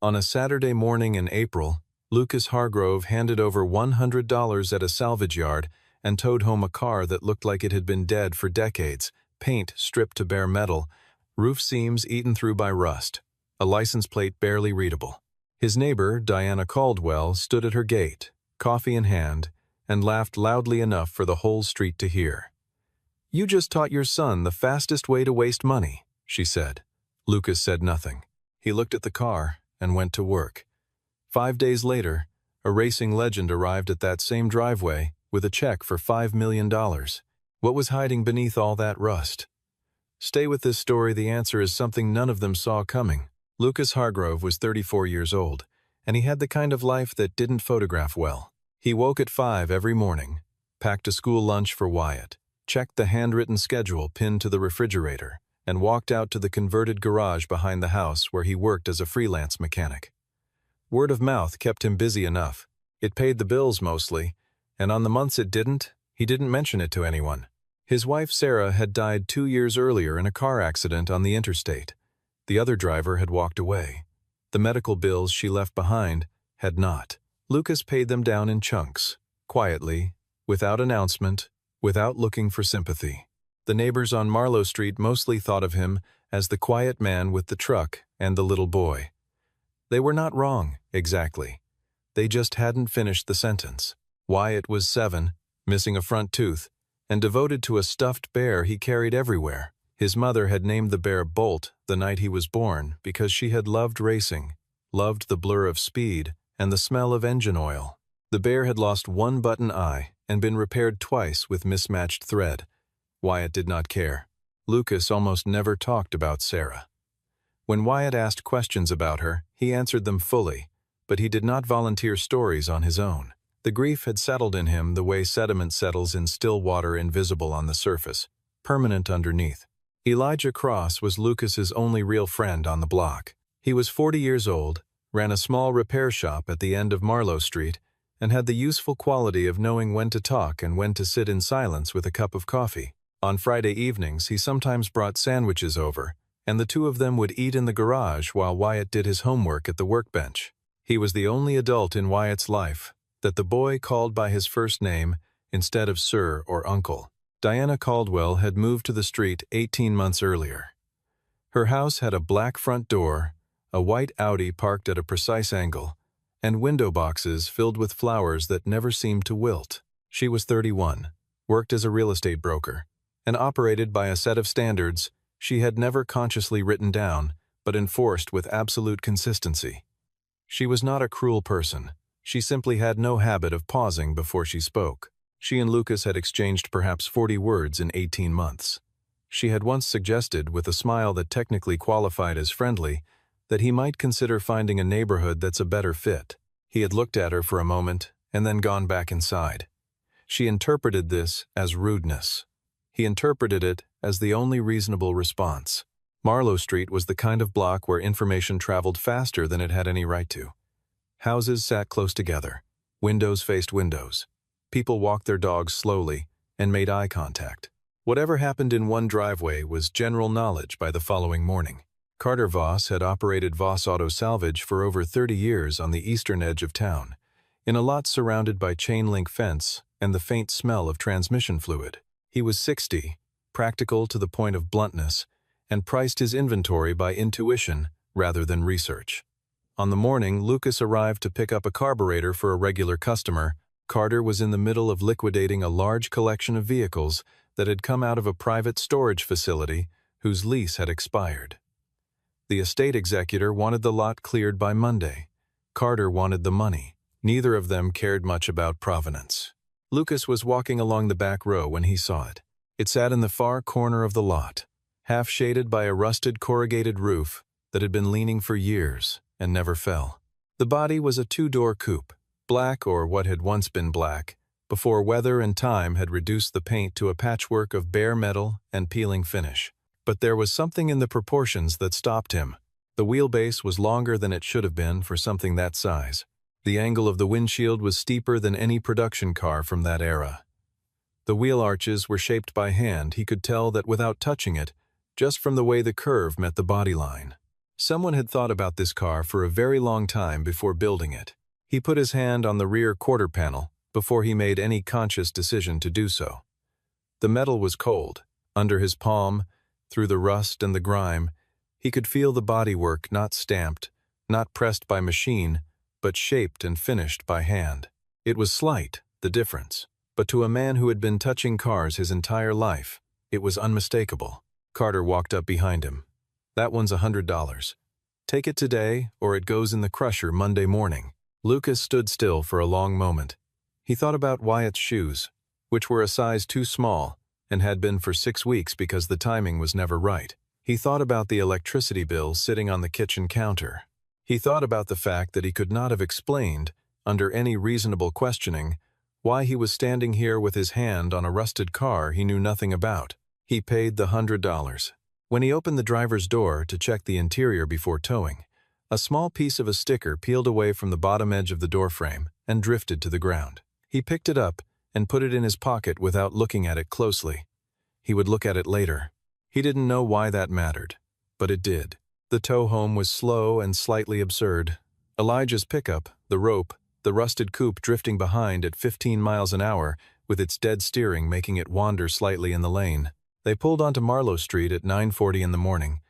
On a Saturday morning in April, Lucas Hargrove handed over $100 at a salvage yard and towed home a car that looked like it had been dead for decades, paint stripped to bare metal, roof seams eaten through by rust, a license plate barely readable. His neighbor, Diana Caldwell, stood at her gate, coffee in hand, and laughed loudly enough for the whole street to hear. "You just taught your son the fastest way to waste money," she said. Lucas said nothing. He looked at the car and went to work. 5 days later, a racing legend arrived at that same driveway with a check for $5 million. What was hiding beneath all that rust? Stay with this story. The answer is something none of them saw coming. Lucas Hargrove was 34 years old, and he had the kind of life that didn't photograph well. He woke at 5 every morning, packed a school lunch for Wyatt, checked the handwritten schedule pinned to the refrigerator, and walked out to the converted garage behind the house where he worked as a freelance mechanic. Word of mouth kept him busy enough. It paid the bills mostly, and on the months it didn't, he didn't mention it to anyone. His wife Sarah had died 2 years earlier in a car accident on the interstate. The other driver had walked away. The medical bills she left behind had not. Lucas paid them down in chunks, quietly, without announcement, without looking for sympathy. The neighbors on Marlowe Street mostly thought of him as the quiet man with the truck and the little boy. They were not wrong, exactly. They just hadn't finished the sentence. Wyatt was 7, missing a front tooth, and devoted to a stuffed bear he carried everywhere. His mother had named the bear Bolt the night he was born because she had loved racing, loved the blur of speed and the smell of engine oil. The bear had lost one button eye and been repaired twice with mismatched thread. Wyatt did not care. Lucas almost never talked about Sarah. When Wyatt asked questions about her, he answered them fully, but he did not volunteer stories on his own. The grief had settled in him the way sediment settles in still water, invisible on the surface, permanent underneath. Elijah Cross was Lucas's only real friend on the block. He was 40 years old, ran a small repair shop at the end of Marlowe Street, and had the useful quality of knowing when to talk and when to sit in silence with a cup of coffee. On Friday evenings, he sometimes brought sandwiches over, and the two of them would eat in the garage while Wyatt did his homework at the workbench. He was the only adult in Wyatt's life that the boy called by his first name instead of sir or uncle. Diana Caldwell had moved to the street 18 months earlier. Her house had a black front door, a white Audi parked at a precise angle, and window boxes filled with flowers that never seemed to wilt. She was 31, worked as a real estate broker, and operated by a set of standards she had never consciously written down, but enforced with absolute consistency. She was not a cruel person. She simply had no habit of pausing before she spoke. She and Lucas had exchanged perhaps 40 words in 18 months. She had once suggested, with a smile that technically qualified as friendly, that he might consider finding a neighborhood that's a better fit. He had looked at her for a moment and then gone back inside. She interpreted this as rudeness. He interpreted it as the only reasonable response. Marlowe Street was the kind of block where information traveled faster than it had any right to. Houses sat close together. Windows faced windows. People walked their dogs slowly and made eye contact. Whatever happened in one driveway was general knowledge by the following morning. Carter Voss had operated Voss Auto Salvage for over 30 years on the eastern edge of town, in a lot surrounded by chain-link fence and the faint smell of transmission fluid. He was 60, practical to the point of bluntness, and priced his inventory by intuition rather than research. On the morning Lucas arrived to pick up a carburetor for a regular customer, Carter was in the middle of liquidating a large collection of vehicles that had come out of a private storage facility whose lease had expired. The estate executor wanted the lot cleared by Monday. Carter wanted the money. Neither of them cared much about provenance. Lucas was walking along the back row when he saw it. It sat in the far corner of the lot, half shaded by a rusted corrugated roof that had been leaning for years and never fell. The body was a 2-door coupe, black or what had once been black, before weather and time had reduced the paint to a patchwork of bare metal and peeling finish. But there was something in the proportions that stopped him. The wheelbase was longer than it should have been for something that size. The angle of the windshield was steeper than any production car from that era. The wheel arches were shaped by hand. He could tell that without touching it, just from the way the curve met the body line. Someone had thought about this car for a very long time before building it. He put his hand on the rear quarter panel before he made any conscious decision to do so. The metal was cold. Under his palm, through the rust and the grime, he could feel the bodywork not stamped, not pressed by machine, but shaped and finished by hand. It was slight, the difference, but to a man who had been touching cars his entire life, it was unmistakable. Carter walked up behind him. "That one's $100. Take it today, or it goes in the crusher Monday morning." Lucas stood still for a long moment. He thought about Wyatt's shoes, which were a size too small, and had been for 6 weeks because the timing was never right. He thought about the electricity bill sitting on the kitchen counter. He thought about the fact that he could not have explained, under any reasonable questioning, why he was standing here with his hand on a rusted car he knew nothing about. He paid the $100. When he opened the driver's door to check the interior before towing, a small piece of a sticker peeled away from the bottom edge of the doorframe and drifted to the ground. He picked it up and put it in his pocket without looking at it closely. He would look at it later. He didn't know why that mattered, but it did. The tow home was slow and slightly absurd. Elijah's pickup, the rope, the rusted coupe drifting behind at 15 miles an hour, with its dead steering making it wander slightly in the lane. They pulled onto Marlowe Street at 9:40 in the morning,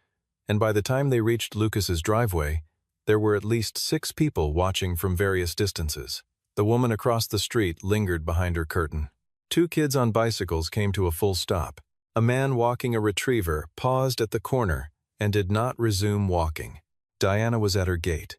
and by the time they reached Lucas's driveway, there were at least 6 people watching from various distances. The woman across the street lingered behind her curtain. 2 kids on bicycles came to a full stop. A man walking a retriever paused at the corner and did not resume walking. Diana was at her gate.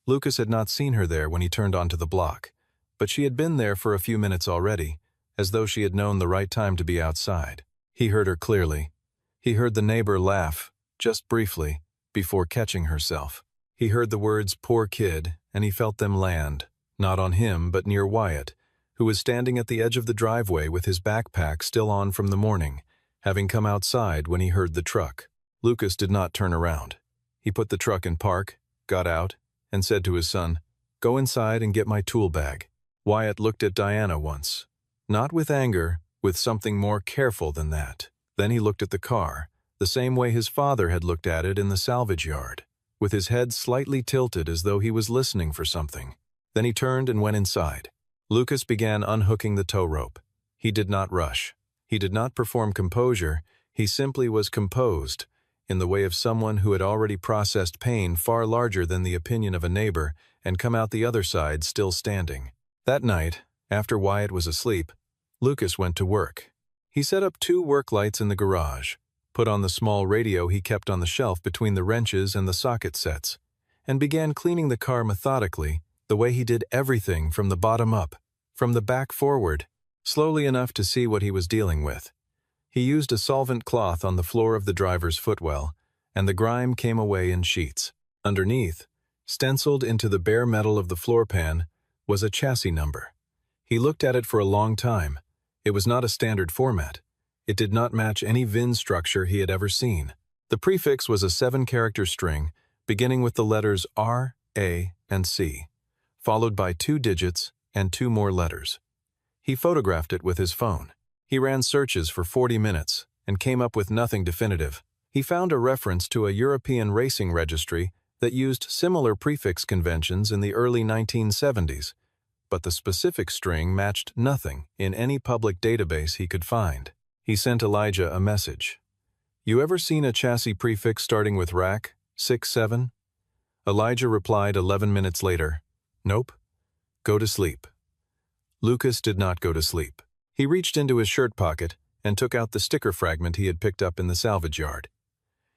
Lucas had not seen her there when he turned onto the block, but she had been there for a few minutes already, as though she had known the right time to be outside. He heard her clearly. He heard the neighbor laugh, just briefly, before catching herself. He heard the words "poor kid," and he felt them land, not on him but near Wyatt, who was standing at the edge of the driveway with his backpack still on from the morning, having come outside when he heard the truck. Lucas did not turn around. He put the truck in park, got out, and said to his son, "Go inside and get my tool bag." Wyatt looked at Diana once, not with anger, with something more careful than that. Then he looked at the car, the same way his father had looked at it in the salvage yard, with his head slightly tilted as though he was listening for something. Then he turned and went inside. Lucas began unhooking the tow rope. He did not rush. He did not perform composure. He simply was composed, in the way of someone who had already processed pain far larger than the opinion of a neighbor and come out the other side still standing. That night, after Wyatt was asleep, Lucas went to work. He set up 2 work lights in the garage, put on the small radio he kept on the shelf between the wrenches and the socket sets, and began cleaning the car methodically, the way he did everything from the bottom up, from the back forward, slowly enough to see what he was dealing with. He used a solvent cloth on the floor of the driver's footwell, and the grime came away in sheets. Underneath, stenciled into the bare metal of the floor pan, was a chassis number. He looked at it for a long time. It was not a standard format. It did not match any VIN structure he had ever seen. The prefix was a 7-character string, beginning with the letters R, A, and C, followed by 2 digits and 2 more letters. He photographed it with his phone. He ran searches for 40 minutes and came up with nothing definitive. He found a reference to a European racing registry that used similar prefix conventions in the early 1970s, but the specific string matched nothing in any public database he could find. He sent Elijah a message. "You ever seen a chassis prefix starting with rack, 67? Elijah replied 11 minutes later, "Nope. Go to sleep." Lucas did not go to sleep. He reached into his shirt pocket and took out the sticker fragment he had picked up in the salvage yard.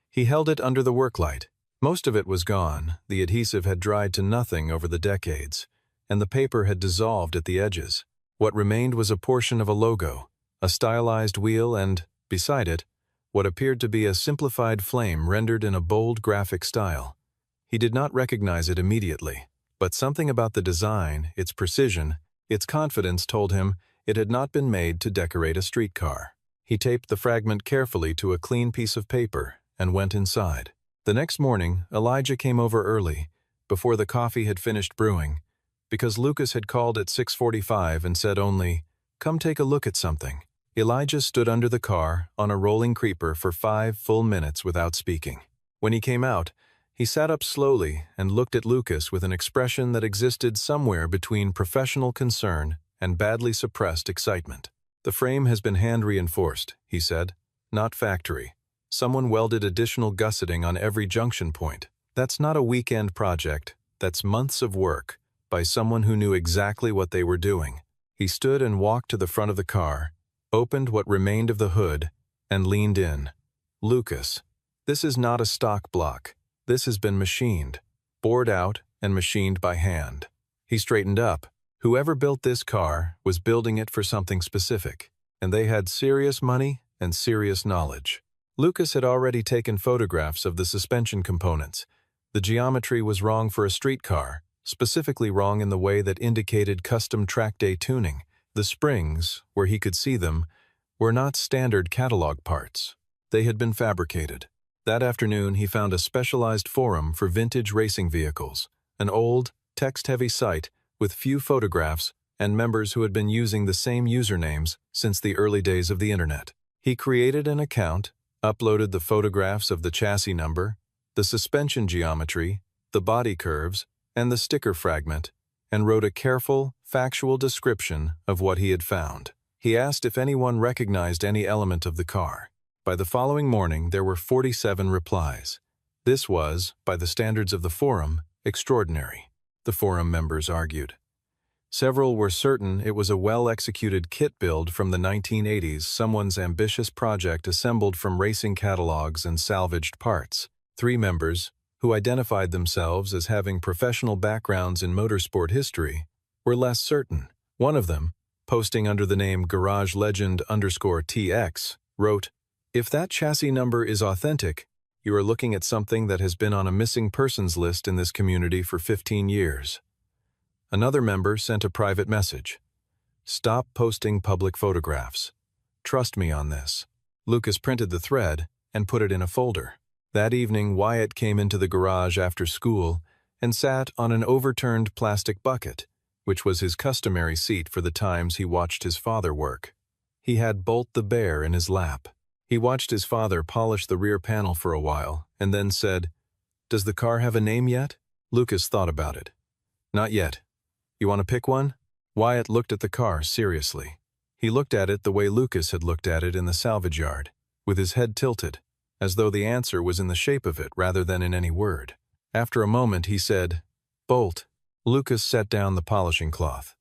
He held it under the work light. Most of it was gone. The adhesive had dried to nothing over the decades, and the paper had dissolved at the edges. What remained was a portion of a logo, a stylized wheel, and, beside it, what appeared to be a simplified flame rendered in a bold graphic style. He did not recognize it immediately, but something about the design, its precision, its confidence told him it had not been made to decorate a streetcar. He taped the fragment carefully to a clean piece of paper and went inside. The next morning, Elijah came over early, before the coffee had finished brewing, because Lucas had called at 6:45 and said only, "Come take a look at something." Elijah stood under the car on a rolling creeper for 5 full minutes without speaking. When he came out, He sat up slowly and looked at Lucas with an expression that existed somewhere between professional concern and badly suppressed excitement. "The frame has been hand-reinforced," he said. "Not factory. Someone welded additional gusseting on every junction point. That's not a weekend project. That's months of work, by someone who knew exactly what they were doing." He stood and walked to the front of the car, opened what remained of the hood, and leaned in. "Lucas, this is not a stock block. This has been machined, bored out, and machined by hand." He straightened up. Whoever built this car was building it for something specific, and they had serious money and serious knowledge. Lucas had already taken photographs of the suspension components. The geometry was wrong for a streetcar, specifically wrong in the way that indicated custom track day tuning. The springs, where he could see them, were not standard catalog parts. They had been fabricated. That afternoon he found a specialized forum for vintage racing vehicles, an old, text-heavy site with few photographs and members who had been using the same usernames since the early days of the internet. He created an account, uploaded the photographs of the chassis number, the suspension geometry, the body curves, and the sticker fragment, and wrote a careful, factual description of what he had found. He asked if anyone recognized any element of the car. By the following morning, there were 47 replies. This was, by the standards of the forum, extraordinary, the forum members argued. Several were certain it was a well-executed kit build from the 1980s, someone's ambitious project assembled from racing catalogs and salvaged parts. 3 members, who identified themselves as having professional backgrounds in motorsport history, were less certain. One of them, posting under the name GarageLegend_TX, wrote, "If that chassis number is authentic, you are looking at something that has been on a missing persons list in this community for 15 years. Another member sent a private message. "Stop posting public photographs. Trust me on this." Lucas printed the thread and put it in a folder. That evening, Wyatt came into the garage after school and sat on an overturned plastic bucket, which was his customary seat for the times he watched his father work. He had Bolt the bear in his lap. He watched his father polish the rear panel for a while and then said, "Does the car have a name yet?" Lucas thought about it. "Not yet. You want to pick one?" Wyatt looked at the car seriously. He looked at it the way Lucas had looked at it in the salvage yard, with his head tilted, as though the answer was in the shape of it rather than in any word. After a moment, he said, "Bolt." Lucas set down the polishing cloth.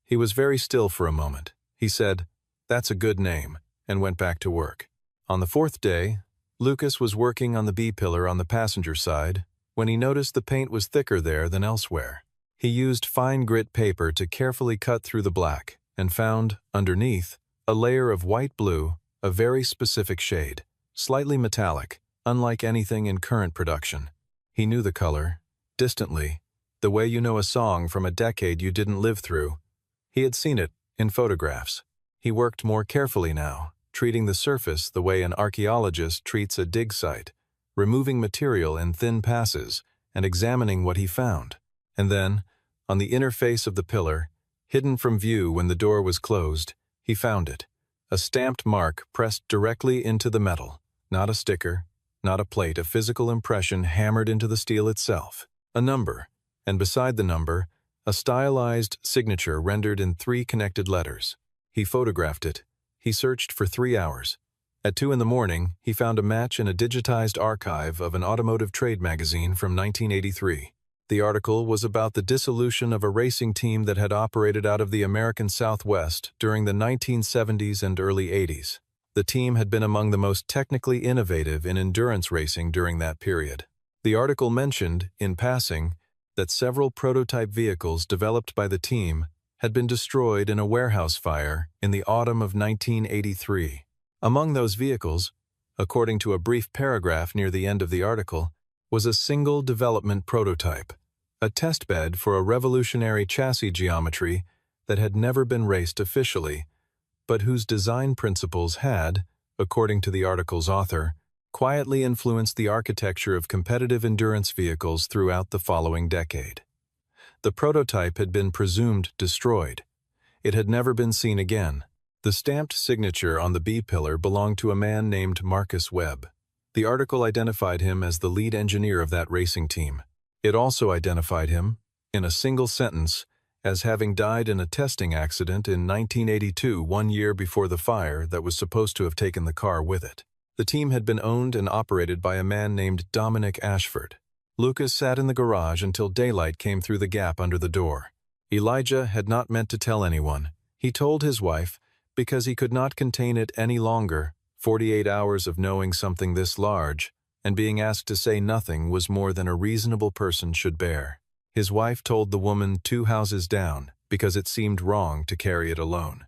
He was very still for a moment. He said, "That's a good name," and went back to work. On the 4th day, Lucas was working on the B-pillar on the passenger side when he noticed the paint was thicker there than elsewhere. He used fine grit paper to carefully cut through the black and found, underneath, a layer of white blue, a very specific shade, slightly metallic, unlike anything in current production. He knew the color, distantly, the way you know a song from a decade you didn't live through. He had seen it in photographs. He worked more carefully now, treating the surface the way an archaeologist treats a dig site, removing material in thin passes and examining what he found. And then, on the inner face of the pillar, hidden from view when the door was closed, he found it, a stamped mark pressed directly into the metal, not a sticker, not a plate, a physical impression hammered into the steel itself, a number, and beside the number, a stylized signature rendered in 3 connected letters. He photographed it. He searched for 3 hours. At 2 in the morning, he found a match in a digitized archive of an automotive trade magazine from 1983. The article was about the dissolution of a racing team that had operated out of the American Southwest during the 1970s and early 80s. The team had been among the most technically innovative in endurance racing during that period. The article mentioned, in passing, that several prototype vehicles developed by the team had been destroyed in a warehouse fire in the autumn of 1983. Among those vehicles, according to a brief paragraph near the end of the article, was a single development prototype, a testbed for a revolutionary chassis geometry that had never been raced officially, but whose design principles had, according to the article's author, quietly influenced the architecture of competitive endurance vehicles throughout the following decade. The prototype had been presumed destroyed. It had never been seen again. The stamped signature on the B-pillar belonged to a man named Marcus Webb. The article identified him as the lead engineer of that racing team. It also identified him, in a single sentence, as having died in a testing accident in 1982, 1 year before the fire that was supposed to have taken the car with it. The team had been owned and operated by a man named Dominic Ashford. Lucas sat in the garage until daylight came through the gap under the door. Elijah had not meant to tell anyone. He told his wife, because he could not contain it any longer. 48 hours of knowing something this large, and being asked to say nothing was more than a reasonable person should bear. His wife told the woman 2 houses down, because it seemed wrong to carry it alone.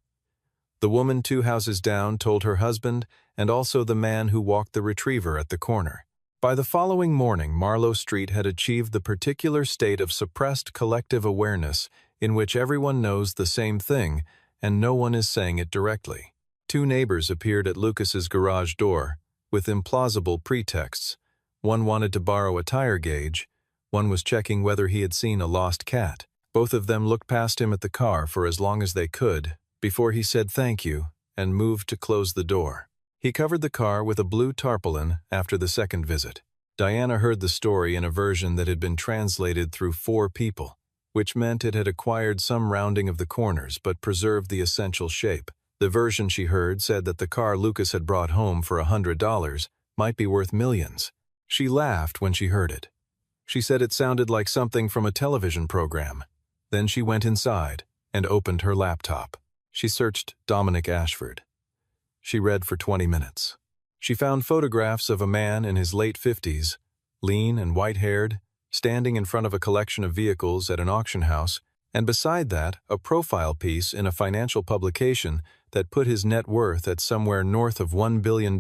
The woman 2 houses down told her husband and also the man who walked the retriever at the corner. By the following morning, Marlowe Street had achieved the particular state of suppressed collective awareness in which everyone knows the same thing and no one is saying it directly. 2 neighbors appeared at Lucas's garage door with implausible pretexts. One wanted to borrow a tire gauge, one was checking whether he had seen a lost cat. Both of them looked past him at the car for as long as they could, before he said thank you and moved to close the door. He covered the car with a blue tarpaulin after the second visit. Diana heard the story in a version that had been translated through 4 people, which meant it had acquired some rounding of the corners but preserved the essential shape. The version she heard said that the car Lucas had brought home for $100 might be worth millions. She laughed when she heard it. She said it sounded like something from a television program. Then she went inside and opened her laptop. She searched Dominic Ashford. She read for 20 minutes. She found photographs of a man in his late 50s, lean and white-haired, standing in front of a collection of vehicles at an auction house, and beside that, a profile piece in a financial publication that put his net worth at somewhere north of $1 billion,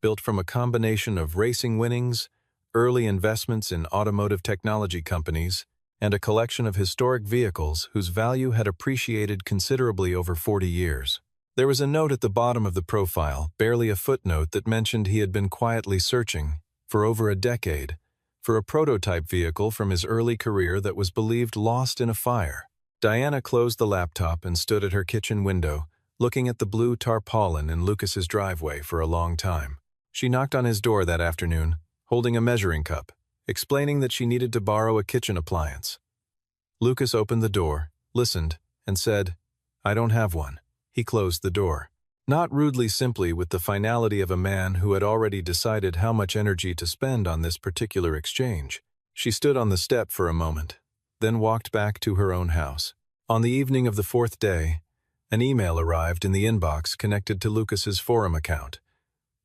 built from a combination of racing winnings, early investments in automotive technology companies, and a collection of historic vehicles whose value had appreciated considerably over 40 years. There was a note at the bottom of the profile, barely a footnote, that mentioned he had been quietly searching, for over a decade, for a prototype vehicle from his early career that was believed lost in a fire. Diana closed the laptop and stood at her kitchen window, looking at the blue tarpaulin in Lucas's driveway for a long time. She knocked on his door that afternoon, holding a measuring cup, explaining that she needed to borrow a kitchen appliance. Lucas opened the door, listened, and said, "I don't have one." He closed the door. Not rudely, simply with the finality of a man who had already decided how much energy to spend on this particular exchange. She stood on the step for a moment, then walked back to her own house. On the evening of the 4th day, an email arrived in the inbox connected to Lucas's forum account.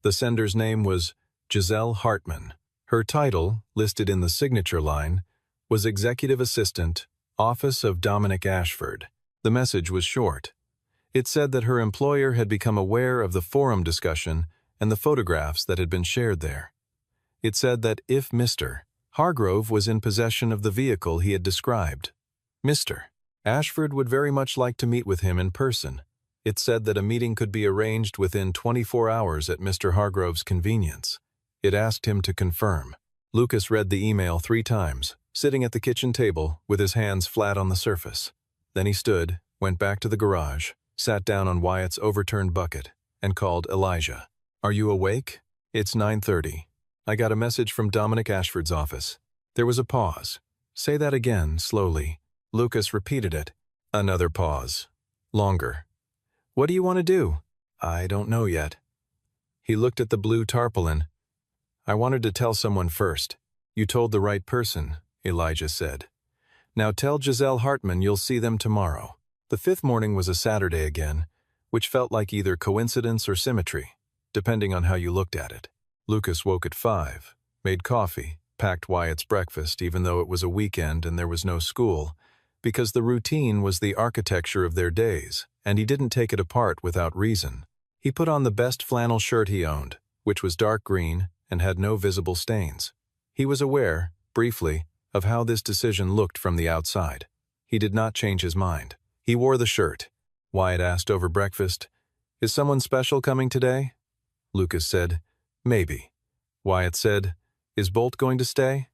The sender's name was Giselle Hartman. Her title, listed in the signature line, was Executive Assistant, Office of Dominic Ashford. The message was short. It said that her employer had become aware of the forum discussion and the photographs that had been shared there. It said that if Mr. Hargrove was in possession of the vehicle he had described, Mr. Ashford would very much like to meet with him in person. It said that a meeting could be arranged within 24 hours at Mr. Hargrove's convenience. It asked him to confirm. Lucas read the email 3 times, sitting at the kitchen table with his hands flat on the surface. Then he stood, went back to the garage, sat down on Wyatt's overturned bucket, and called Elijah. "Are you awake? It's 9:30. I got a message from Dominic Ashford's office." There was a pause. "Say that again, slowly." Lucas repeated it. Another pause. Longer. "What do you want to do?" "I don't know yet." He looked at the blue tarpaulin. "I wanted to tell someone first." "You told the right person," Elijah said. "Now tell Giselle Hartman you'll see them tomorrow." The 5th morning was a Saturday again, which felt like either coincidence or symmetry, depending on how you looked at it. Lucas woke at 5, made coffee, packed Wyatt's breakfast even though it was a weekend and there was no school, because the routine was the architecture of their days, and he didn't take it apart without reason. He put on the best flannel shirt he owned, which was dark green and had no visible stains. He was aware, briefly, of how this decision looked from the outside. He did not change his mind. He wore the shirt. Wyatt asked over breakfast, "Is someone special coming today?" Lucas said, "Maybe." Wyatt said, "Is Bolt going to stay?"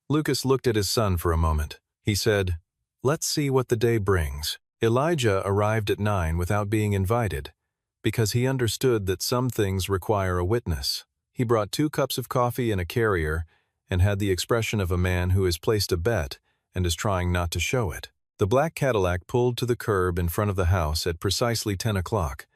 Lucas looked at his son for a moment. He said, "Let's see what the day brings." Elijah arrived at 9 without being invited, because he understood that some things require a witness. He brought 2 cups of coffee and a carrier and had the expression of a man who has placed a bet and is trying not to show it. The black Cadillac pulled to the curb in front of the house at precisely 10 o'clock.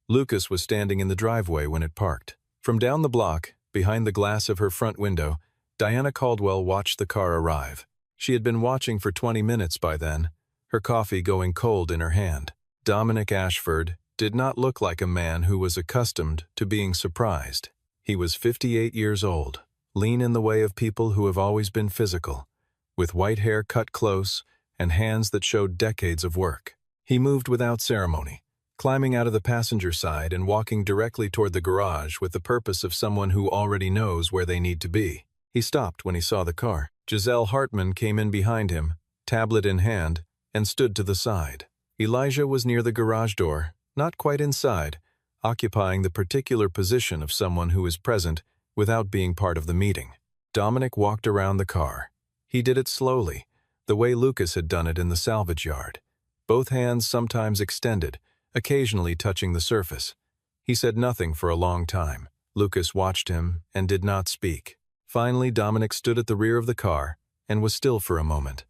Lucas was standing in the driveway when it parked. From down the block, behind the glass of her front window, Diana Caldwell watched the car arrive. She had been watching for 20 minutes by then, her coffee going cold in her hand. Dominic Ashford did not look like a man who was accustomed to being surprised. He was 58 years old, lean in the way of people who have always been physical, with white hair cut close and hands that showed decades of work. He moved without ceremony, climbing out of the passenger side and walking directly toward the garage with the purpose of someone who already knows where they need to be. He stopped when he saw the car. Giselle Hartman came in behind him, tablet in hand, and stood to the side. Elijah was near the garage door, not quite inside, occupying the particular position of someone who is present without being part of the meeting. Dominic walked around the car. He did it slowly, the way Lucas had done it in the salvage yard, both hands sometimes extended, occasionally touching the surface. He said nothing for a long time. Lucas watched him and did not speak. Finally, Dominic stood at the rear of the car and was still for a moment.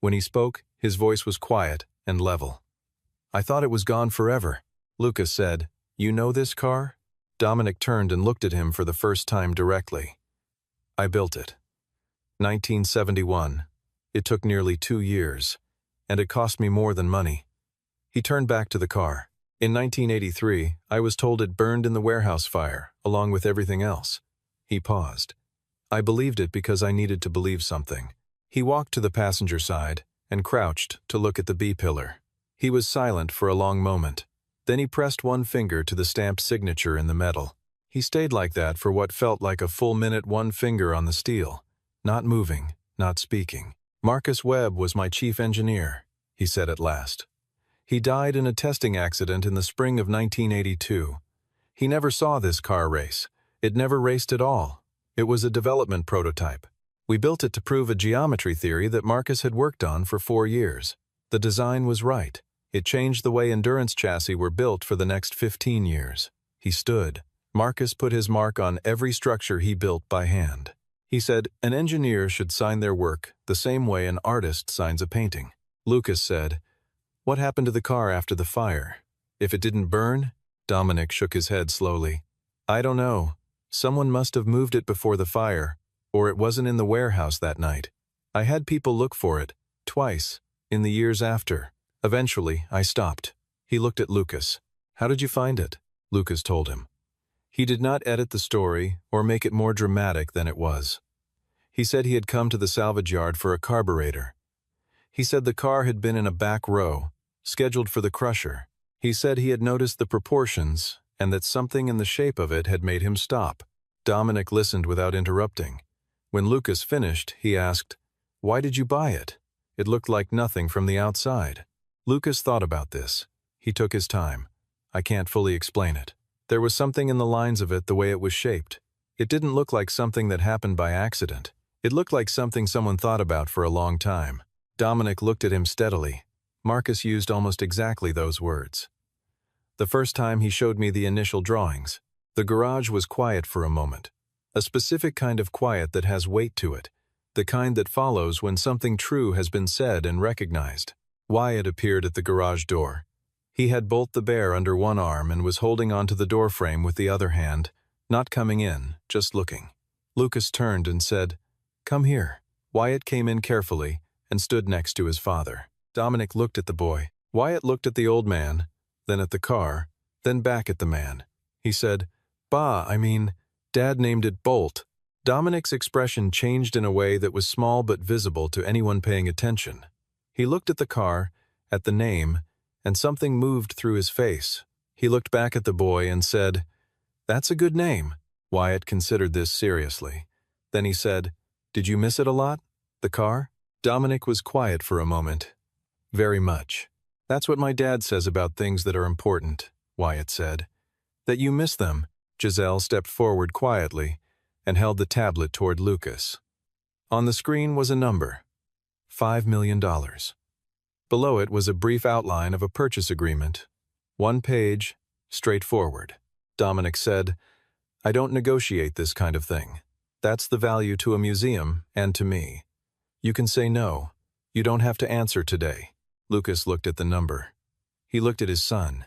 When he spoke, his voice was quiet and level. "I thought it was gone forever." Lucas said, "You know this car?" Dominic turned and looked at him for the first time directly. "I built it. 1971. It took nearly 2 years, and it cost me more than money." He turned back to the car. "In 1983, I was told it burned in the warehouse fire, along with everything else." He paused. "I believed it because I needed to believe something." He walked to the passenger side and crouched to look at the B-pillar. He was silent for a long moment. Then he pressed one finger to the stamped signature in the metal. He stayed like that for what felt like a full minute, one finger on the steel, not moving, not speaking. "Marcus Webb was my chief engineer," he said at last. "He died in a testing accident in the spring of 1982. He never saw this car race. It never raced at all. It was a development prototype. We built it to prove a geometry theory that Marcus had worked on for 4 years. The design was right. It changed the way endurance chassis were built for the next 15 years. He stood. Marcus put his mark on every structure he built by hand. He said, an engineer should sign their work the same way an artist signs a painting. Lucas said, "What happened to the car after the fire? If it didn't burn?" Dominic shook his head slowly. "I don't know. Someone must have moved it before the fire, or it wasn't in the warehouse that night. I had people look for it, twice, in the years after. Eventually, I stopped." He looked at Lucas. "How did you find it?" Lucas told him. He did not edit the story or make it more dramatic than it was. He said he had come to the salvage yard for a carburetor. He said the car had been in a back row, scheduled for the crusher. He said he had noticed the proportions and that something in the shape of it had made him stop. Dominic listened without interrupting. When Lucas finished, he asked, "Why did you buy it? It looked like nothing from the outside." Lucas thought about this. He took his time. "I can't fully explain it. There was something in the lines of it, the way it was shaped. It didn't look like something that happened by accident. It looked like something someone thought about for a long time." Dominic looked at him steadily. Marcus used almost exactly those words. "The first time he showed me the initial drawings. The garage was quiet for a moment. A specific kind of quiet that has weight to it. The kind that follows when something true has been said and recognized." Wyatt appeared at the garage door. He had Bolt the bear under one arm and was holding onto the doorframe with the other hand, not coming in, just looking. Lucas turned and said, "Come here." Wyatt came in carefully and stood next to his father. Dominic looked at the boy. Wyatt looked at the old man, then at the car, then back at the man. He said, Dad named it Bolt." Dominic's expression changed in a way that was small but visible to anyone paying attention. He looked at the car, at the name, and something moved through his face. He looked back at the boy and said, "That's a good name." Wyatt considered this seriously. Then he said, "Did you miss it a lot, the car?" Dominic was quiet for a moment. "Very much. That's what my dad says about things that are important," Wyatt said. "That you miss them." Giselle stepped forward quietly and held the tablet toward Lucas. On the screen was a number, $5 million. Below it was a brief outline of a purchase agreement. 1 page, straightforward. Dominic said, I don't negotiate this kind of thing. That's the value to a museum and to me. You can say no. You don't have to answer today." Lucas looked at the number. He looked at his son.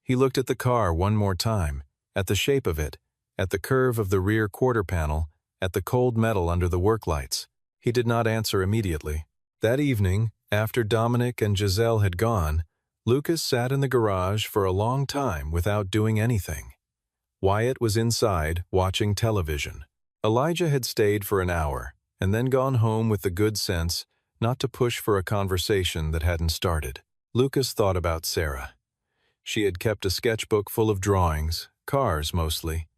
He looked at the car one more time, at the shape of it, at the curve of the rear quarter panel, at the cold metal under the work lights. He did not answer immediately. That evening, after Dominic and Giselle had gone, Lucas sat in the garage for a long time without doing anything. Wyatt was inside, watching television. Elijah had stayed for an hour, and then gone home with the good sense not to push for a conversation that hadn't started. Lucas thought about Sarah. She had kept a sketchbook full of drawings, cars mostly.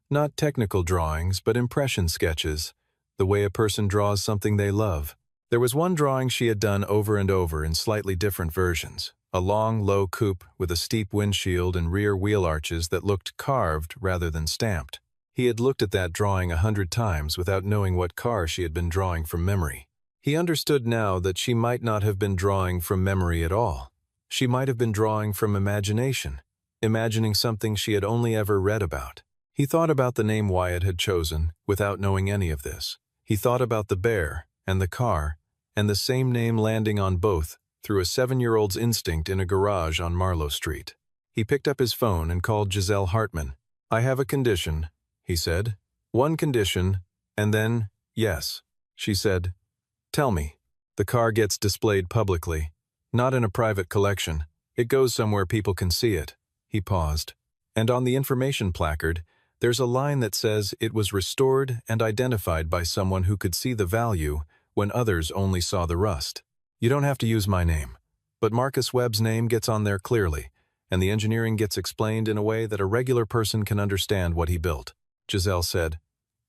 Not technical drawings, but impression sketches, the way a person draws something they love. There was one drawing she had done over and over in slightly different versions, a long, low coupe with a steep windshield and rear wheel arches that looked carved rather than stamped. He had looked at that drawing 100 times without knowing what car she had been drawing from memory. He understood now that she might not have been drawing from memory at all. She might have been drawing from imagination, imagining something she had only ever read about. He thought about the name Wyatt had chosen without knowing any of this. He thought about the bear and the car and the same name landing on both through a 7-year-old's instinct in a garage on Marlowe Street. He picked up his phone and called Giselle Hartman. "I have a condition," he said. "One condition, and then, yes." She said, "Tell me." "The car gets displayed publicly. Not in a private collection. It goes somewhere people can see it." He paused. "And on the information placard, there's a line that says it was restored and identified by someone who could see the value when others only saw the rust. You don't have to use my name, but Marcus Webb's name gets on there clearly, and the engineering gets explained in a way that a regular person can understand what he built." Giselle said,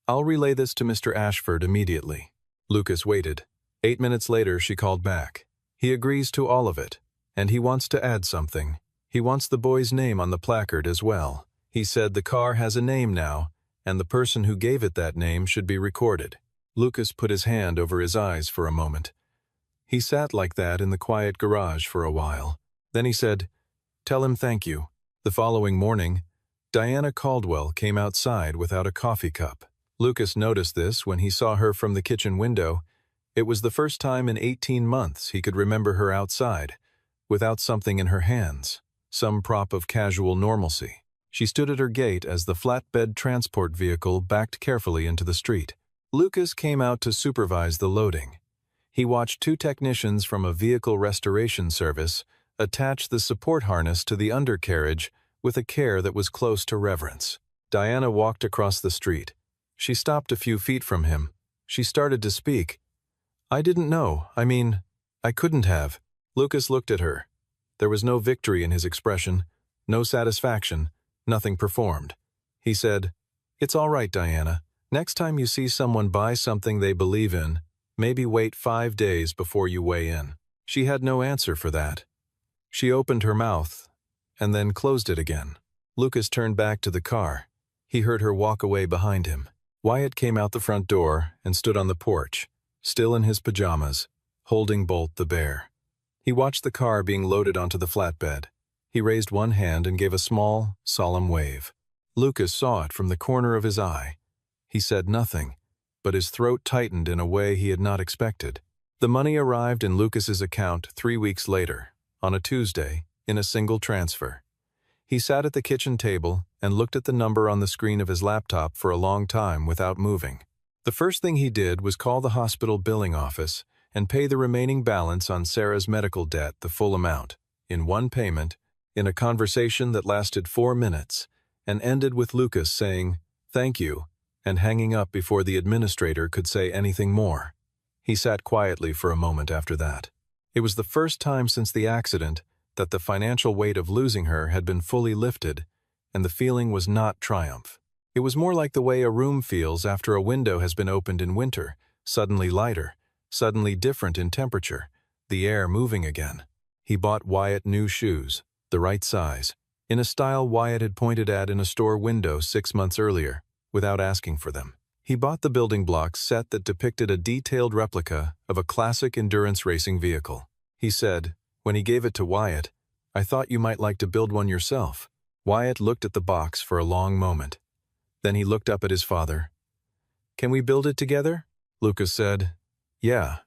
"I'll relay this to Mr. Ashford immediately." Lucas waited. 8 minutes later, she called back. "He agrees to all of it, and he wants to add something. He wants the boy's name on the placard as well. He said the car has a name now, and the person who gave it that name should be recorded." Lucas put his hand over his eyes for a moment. He sat like that in the quiet garage for a while. Then he said, "Tell him thank you." The following morning, Diana Caldwell came outside without a coffee cup. Lucas noticed this when he saw her from the kitchen window. It was the first time in 18 months he could remember her outside, without something in her hands, some prop of casual normalcy. She stood at her gate as the flatbed transport vehicle backed carefully into the street. Lucas came out to supervise the loading. He watched 2 technicians from a vehicle restoration service attach the support harness to the undercarriage with a care that was close to reverence. Diana walked across the street. She stopped a few feet from him. She started to speak. "I didn't know. I couldn't have." Lucas looked at her. There was no victory in his expression, no satisfaction, nothing performed. He said, "It's all right, Diana. Next time you see someone buy something they believe in, maybe wait 5 days before you weigh in." She had no answer for that. She opened her mouth and then closed it again. Lucas turned back to the car. He heard her walk away behind him. Wyatt came out the front door and stood on the porch, still in his pajamas, holding Bolt the bear. He watched the car being loaded onto the flatbed. He raised one hand and gave a small, solemn wave. Lucas saw it from the corner of his eye. He said nothing, but his throat tightened in a way he had not expected. The money arrived in Lucas's account 3 weeks later, on a Tuesday, in a single transfer. He sat at the kitchen table and looked at the number on the screen of his laptop for a long time without moving. The first thing he did was call the hospital billing office and pay the remaining balance on Sarah's medical debt, the full amount, in one payment, in a conversation that lasted 4 minutes and ended with Lucas saying, "Thank you," and hanging up before the administrator could say anything more. He sat quietly for a moment after that. It was the first time since the accident that the financial weight of losing her had been fully lifted, and the feeling was not triumph. It was more like the way a room feels after a window has been opened in winter, suddenly lighter, suddenly different in temperature, the air moving again. He bought Wyatt new shoes, the right size, in a style Wyatt had pointed at in a store window 6 months earlier, without asking for them. He bought the building blocks set that depicted a detailed replica of a classic endurance racing vehicle. He said, when he gave it to Wyatt, "I thought you might like to build one yourself." Wyatt looked at the box for a long moment. Then he looked up at his father. "Can we build it together?" Lucas said, "Yeah,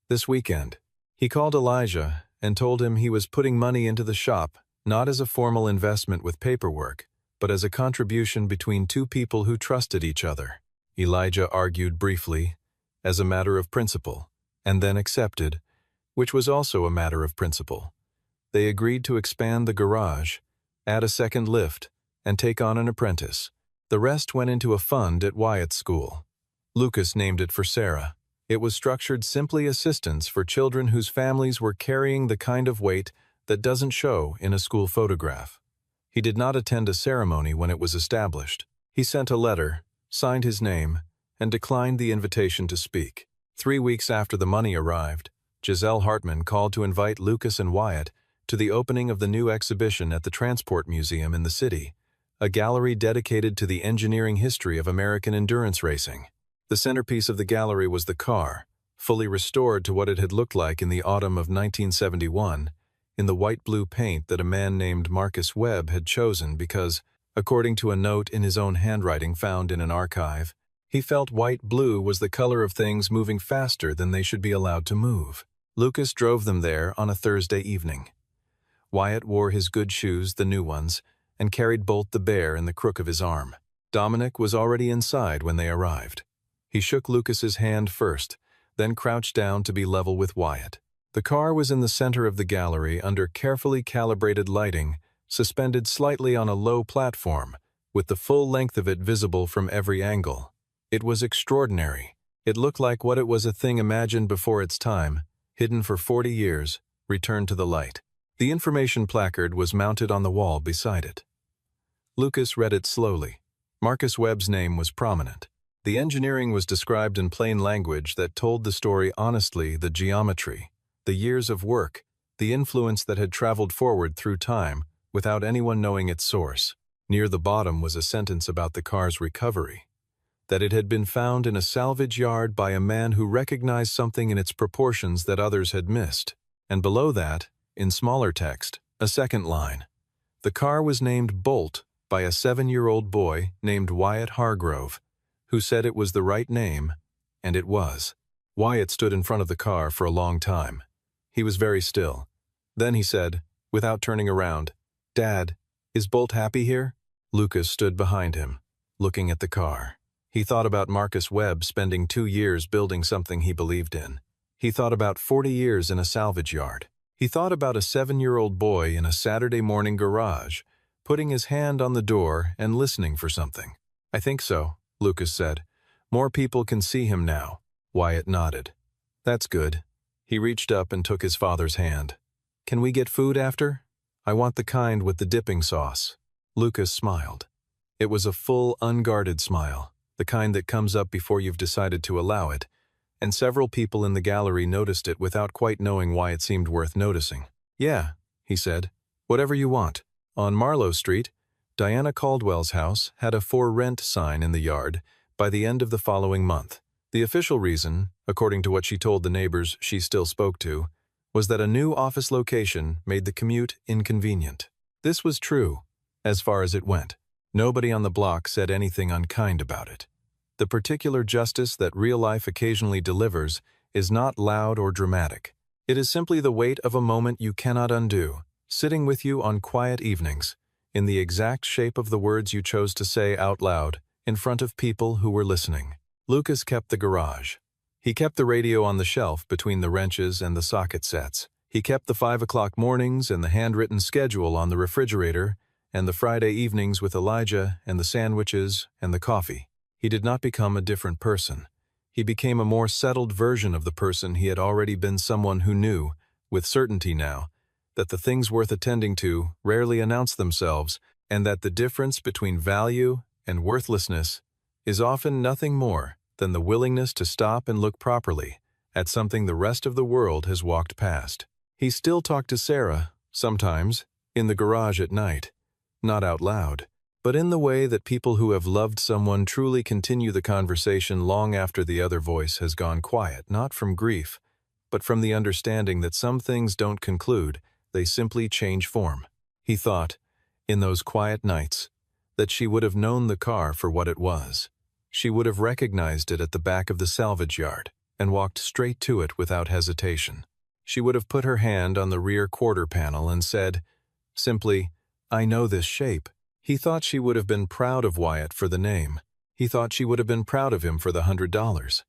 this weekend." He called Elijah and told him he was putting money into the shop, not as a formal investment with paperwork, but as a contribution between two people who trusted each other. Elijah argued briefly, as a matter of principle, and then accepted, which was also a matter of principle. They agreed to expand the garage, add a second lift, and take on an apprentice. The rest went into a fund at Wyatt's school. Lucas named it for Sarah. It was structured simply assistance for children whose families were carrying the kind of weight that doesn't show in a school photograph. He did not attend a ceremony when it was established. He sent a letter, signed his name, and declined the invitation to speak. 3 weeks after the money arrived, Giselle Hartman called to invite Lucas and Wyatt to the opening of the new exhibition at the Transport Museum in the city, a gallery dedicated to the engineering history of American endurance racing. The centerpiece of the gallery was the car, fully restored to what it had looked like in the autumn of 1971, in the white-blue paint that a man named Marcus Webb had chosen because, according to a note in his own handwriting found in an archive, he felt white-blue was the color of things moving faster than they should be allowed to move. Lucas drove them there on a Thursday evening. Wyatt wore his good shoes, the new ones, and carried Bolt the bear in the crook of his arm. Dominic was already inside when they arrived. He shook Lucas's hand first, then crouched down to be level with Wyatt. The car was in the center of the gallery under carefully calibrated lighting, suspended slightly on a low platform, with the full length of it visible from every angle. It was extraordinary. It looked like what it was, a thing imagined before its time, hidden for 40 years, returned to the light. The information placard was mounted on the wall beside it. Lucas read it slowly. Marcus Webb's name was prominent. The engineering was described in plain language that told the story honestly: the geometry, the years of work, the influence that had traveled forward through time without anyone knowing its source. Near the bottom was a sentence about the car's recovery, that it had been found in a salvage yard by a man who recognized something in its proportions that others had missed. And below that, in smaller text, a second line. The car was named Bolt by a 7-year-old boy named Wyatt Hargrove, who said it was the right name, and it was. Wyatt stood in front of the car for a long time. He was very still. Then he said, without turning around, "Dad, is Bolt happy here?" Lucas stood behind him, looking at the car. He thought about Marcus Webb spending 2 years building something he believed in. He thought about 40 years in a salvage yard. He thought about a 7-year-old boy in a Saturday morning garage, putting his hand on the door and listening for something. "I think so," Lucas said. "More people can see him now." Wyatt nodded. "That's good." He reached up and took his father's hand. "Can we get food after? I want the kind with the dipping sauce." Lucas smiled. It was a full, unguarded smile, the kind that comes up before you've decided to allow it, and several people in the gallery noticed it without quite knowing why it seemed worth noticing. "Yeah," he said. "Whatever you want." On Marlowe Street, Diana Caldwell's house had a "for rent" sign in the yard by the end of the following month. The official reason, according to what she told the neighbors she still spoke to, was that a new office location made the commute inconvenient. This was true, as far as it went. Nobody on the block said anything unkind about it. The particular justice that real life occasionally delivers is not loud or dramatic. It is simply the weight of a moment you cannot undo, sitting with you on quiet evenings, in the exact shape of the words you chose to say out loud, in front of people who were listening. Lucas kept the garage. He kept the radio on the shelf between the wrenches and the socket sets. He kept the 5 o'clock mornings and the handwritten schedule on the refrigerator, and the Friday evenings with Elijah and the sandwiches and the coffee. He did not become a different person. He became a more settled version of the person he had already been, someone who knew, with certainty now, that the things worth attending to rarely announce themselves, and that the difference between value and worthlessness is often nothing more than the willingness to stop and look properly at something the rest of the world has walked past. He still talked to Sarah, sometimes, in the garage at night, not out loud, but in the way that people who have loved someone truly continue the conversation long after the other voice has gone quiet, not from grief, but from the understanding that some things don't conclude, they simply change form. He thought, in those quiet nights, that she would have known the car for what it was. She would have recognized it at the back of the salvage yard and walked straight to it without hesitation. She would have put her hand on the rear quarter panel and said, simply, "I know this shape." He thought she would have been proud of Wyatt for the name. He thought she would have been proud of him for the $100.